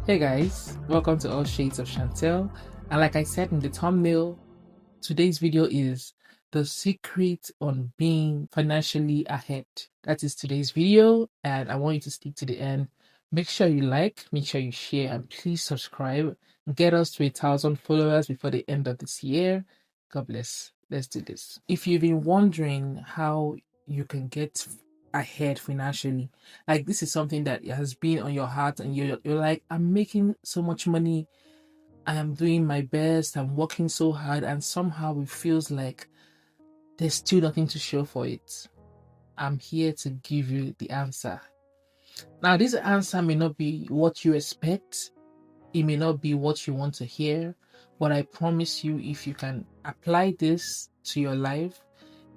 Hey guys, welcome to All Shades of Chantel. And like I said in the thumbnail, today's video is the secret on being financially ahead. That is today's video, and I want you to stick to the end. Make sure you like, make sure you share, and please subscribe. Get us to 1,000 followers before the end of this year. God bless. Let's do this. If you've been wondering how you can get ahead financially, like this is something that has been on your heart, and you're like, I'm making so much money, I am doing my best, I'm working so hard, and somehow it feels like there's still nothing to show for it. I'm here to give you the answer. Now, this answer may not be what you expect, it may not be what you want to hear, but I promise you, if you can apply this to your life,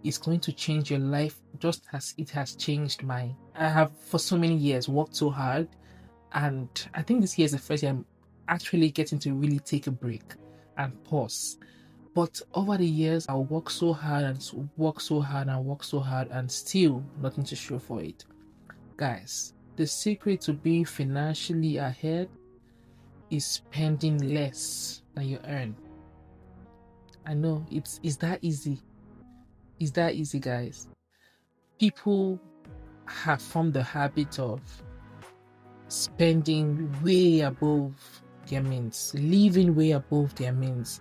it's going to change your life just as it has changed mine. I have for so many years worked so hard, and I think this year is the first year I'm actually getting to really take a break and pause. But over the years, I'll work so hard and work so hard and work so hard, and still nothing to show for it. Guys, the secret to being financially ahead is spending less than you earn. I know it's that easy. It's that easy, guys. People have formed the habit of spending way above their means, living way above their means.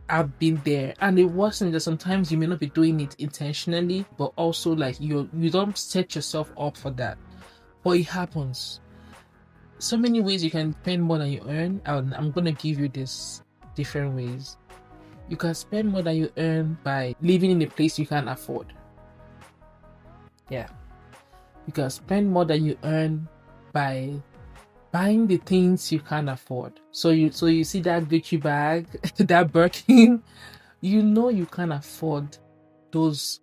I've been there, and the worst thing is that sometimes you may not be doing it intentionally, but also like you don't set yourself up for that, but it happens. So many ways you can spend more than you earn, and I'm gonna give you this different ways. You can spend more than you earn by living in a place you can't afford. Yeah, you can spend more than you earn by buying the things you can't afford. So you see that Gucci bag, that Birkin, you know you can't afford those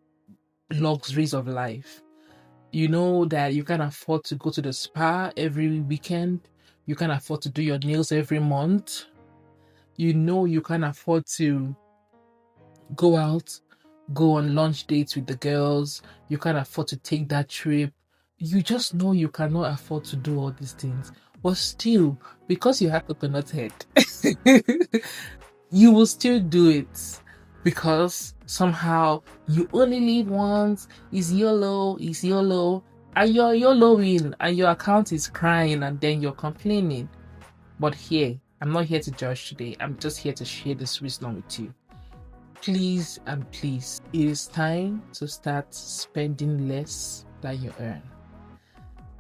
luxuries of life. You know that you can't afford to go to the spa every weekend. You can't afford to do your nails every month. You know you can't afford to go out, go on lunch dates with the girls. You can't afford to take that trip. You just know you cannot afford to do all these things. But still, because you have coconut head, you will still do it, because somehow you only live once. It's YOLO, and you're YOLOing, and your account is crying, and then you're complaining. But here, I'm not here to judge today. I'm just here to share this wisdom with you. Please and please, it is time to start spending less than you earn.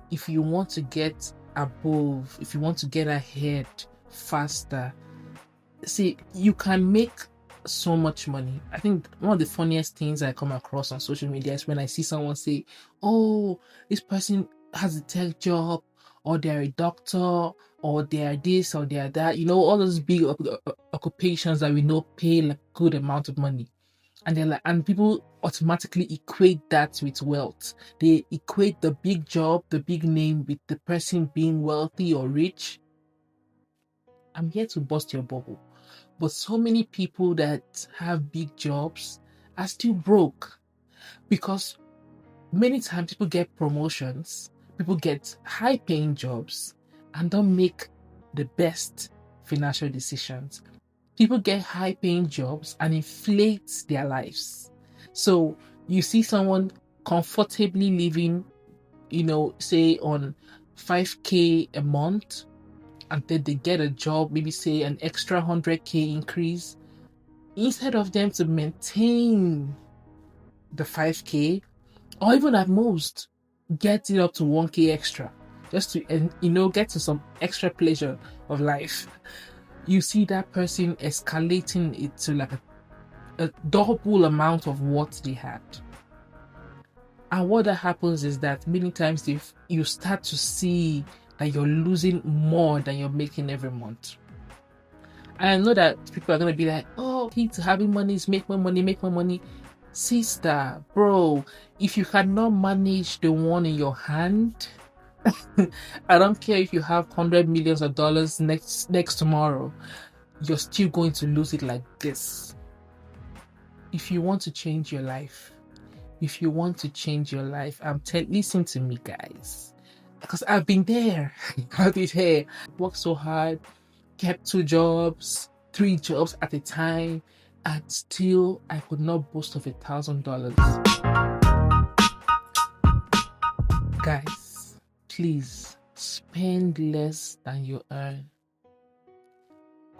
If you want to get above, if you want to get ahead faster, see, you can make so much money. I think one of the funniest things I come across on social media is when I see someone say, oh, this person has a tech job, or they're a doctor, or they're this, or they're that, all those big occupations that we know pay like good amount of money. And they're like, and people automatically equate that with wealth. They equate the big job, the big name, with the person being wealthy or rich. I'm here to bust your bubble. But so many people that have big jobs are still broke, because many times people get promotions, people get high paying jobs, and don't make the best financial decisions. People get high paying jobs and inflate their lives. So you see someone comfortably living, say on 5K a month, and then they get a job, maybe say an extra 100K increase. Instead of them to maintain the 5K, or even at most get it up to 1K extra, just to get to some extra pleasure of life, you see that person escalating it to like a double amount of what they had. And what that happens is that many times you start to see that you're losing more than you're making every month. And I know that people are going to be like, oh, key to having money is make more money. Sister, bro, if you cannot manage the one in your hand, I don't care if you have $100 million next tomorrow, you're still going to lose it like this. If you want to change your life, listen to me, guys. because I've been there. I've been here. Worked so hard, kept 2 jobs, 3 jobs at a time, and still I could not boast of $1,000. Guys, please spend less than you earn.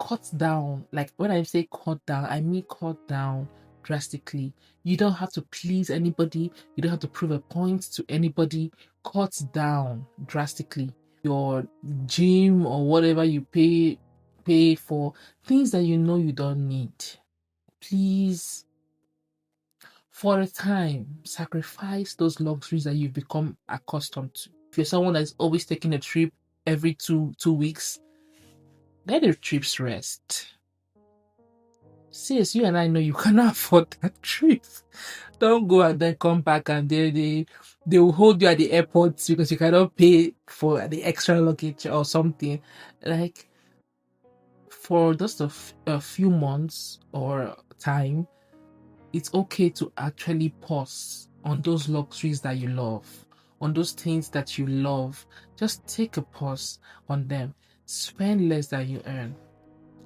Cut down. Like when I say cut down, I mean cut down drastically. You don't have to please anybody. You don't have to prove a point to anybody. Cut down drastically. Your gym or whatever you pay for, things that you know you don't need. Please, for a time, sacrifice those luxuries that you've become accustomed to. If you're someone that's always taking a trip every two weeks, let the trips rest. Sis, you and I know you cannot afford that trip. Don't go and then come back and they will hold you at the airport because you cannot pay for the extra luggage or something. Like, for just a few months or time, it's okay to actually pause on those luxuries that you love, on those things that you love. Just take a pause on them. Spend less than you earn.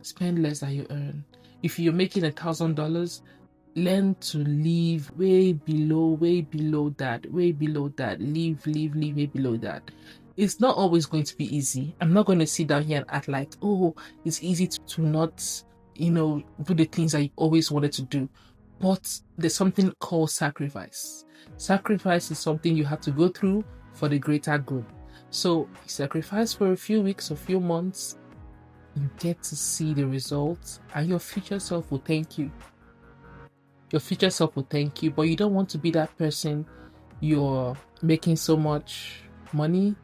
Spend less than you earn. If you're making $1,000, learn to live way below that. Live way below that. It's not always going to be easy. I'm not going to sit down here and act like, oh, it's easy to not, do the things that you always wanted to do. But there's something called sacrifice. Sacrifice is something you have to go through for the greater good. So sacrifice for a few weeks, a few months, you get to see the results, and your future self will thank you. Your future self will thank you, but you don't want to be that person. You're making so much money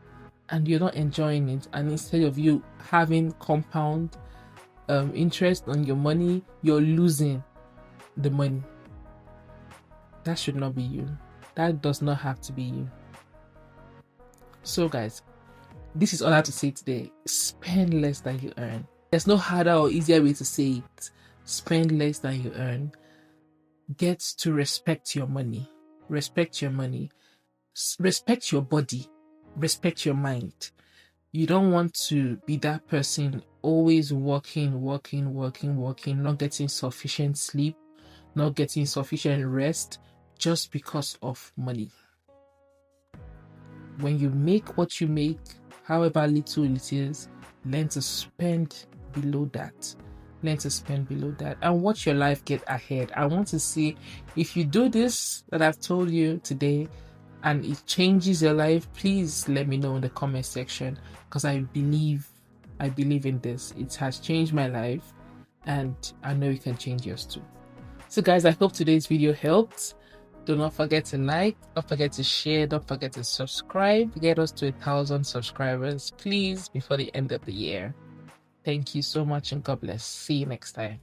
and you're not enjoying it, and instead of you having compound interest on your money, you're losing the money. That should not be you. That does not have to be you. So guys, this is all I have to say today. Spend less than you earn. There's no harder or easier way to say it. Spend less than you earn. Get to respect your money. Respect your money. Respect your body. Respect your mind. You don't want to be that person always working, not getting sufficient sleep, not getting sufficient rest just because of money. When you make what you make, however little it is, learn to spend below that. Learn to spend below that and watch your life get ahead. I want to see if you do this that I've told you today and it changes your life. Please let me know in the comment section, because I believe in this. It has changed my life and I know you can change yours too. So guys, I hope today's video helped. Do not forget to like, don't forget to share, don't forget to subscribe. Get us to 1,000 subscribers, please, before the end of the year. Thank you so much and God bless. See you next time.